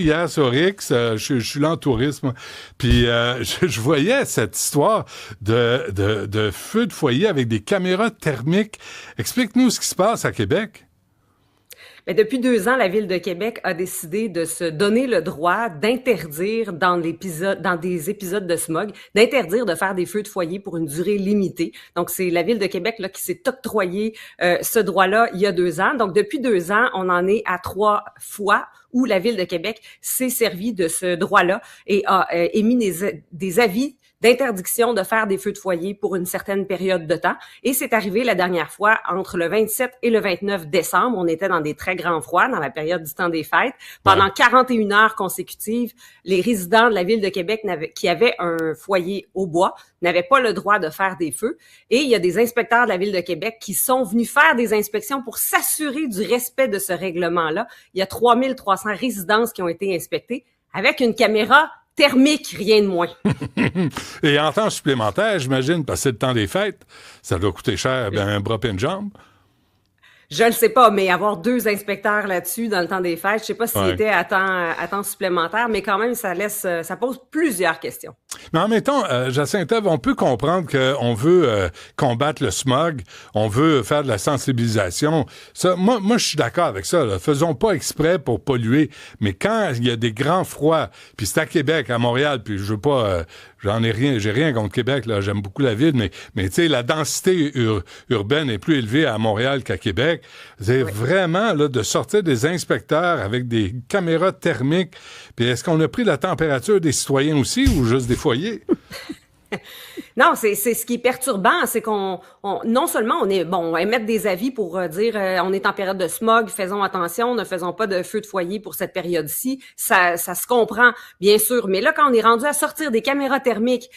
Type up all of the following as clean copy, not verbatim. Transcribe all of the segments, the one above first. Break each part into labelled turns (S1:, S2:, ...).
S1: Hier sur X, je suis là en tourisme, puis je voyais cette histoire de feu de foyer avec des caméras thermiques. Explique-nous ce qui se passe à Québec.
S2: Mais depuis 2 ans, la Ville de Québec a décidé de se donner le droit d'interdire dans des épisodes de smog, d'interdire de faire des feux de foyer pour une durée limitée. Donc, c'est la Ville de Québec là qui s'est octroyé ce droit-là il y a 2 ans. Donc, depuis 2 ans, on en est à 3 fois où la Ville de Québec s'est servie de ce droit-là et a émis des avis d'interdiction de faire des feux de foyer pour une certaine période de temps. Et c'est arrivé la dernière fois entre le 27 et le 29 décembre. On était dans des très grands froids, dans la période du temps des fêtes. Pendant 41 heures consécutives, les résidents de la Ville de Québec qui avaient un foyer au bois n'avaient pas le droit de faire des feux. Et il y a des inspecteurs de la Ville de Québec qui sont venus faire des inspections pour s'assurer du respect de ce règlement-là. Il y a 3300 résidences qui ont été inspectées avec une caméra thermique, rien de moins.
S1: Et en temps supplémentaire, j'imagine, parce que c'est le temps des fêtes, ça doit coûter cher, ben, un bras et une jambe.
S2: Je le sais pas, mais avoir 2 inspecteurs là-dessus dans le temps des fêtes, je sais pas s'il était à temps supplémentaire, mais quand même, ça pose plusieurs questions.
S1: Mais en même temps, Jacinthe, on peut comprendre qu'on veut combattre le smog, on veut faire de la sensibilisation. Ça, moi, je suis d'accord avec ça. Là. Faisons pas exprès pour polluer, mais quand il y a des grands froids, puis c'est à Québec, à Montréal, puis je veux pas, j'ai rien contre Québec. Là, j'aime beaucoup la ville, mais tu sais, la densité urbaine est plus élevée à Montréal qu'à Québec. C'est vraiment là de sortir des inspecteurs avec des caméras thermiques. Puis est-ce qu'on a pris la température des citoyens aussi ou juste des foyers?
S2: Non, c'est ce qui est perturbant, c'est qu'on non seulement on va émettre des avis pour dire on est en période de smog, faisons attention, ne faisons pas de feu de foyer pour cette période-ci, ça se comprend bien sûr, mais là quand on est rendu à sortir des caméras thermiques,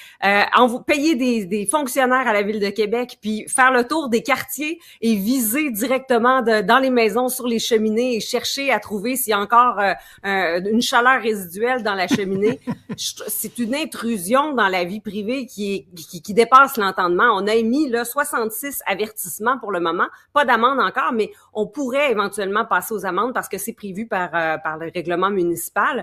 S2: payer des fonctionnaires à la Ville de Québec, puis faire le tour des quartiers et viser directement dans les maisons sur les cheminées et chercher à trouver s'il y a encore une chaleur résiduelle dans la cheminée, c'est une intrusion dans la vie privée qui dépasse l'entendement. On a émis là 66 avertissements pour le moment, pas d'amende encore, mais on pourrait éventuellement passer aux amendes parce que c'est prévu par le règlement municipal.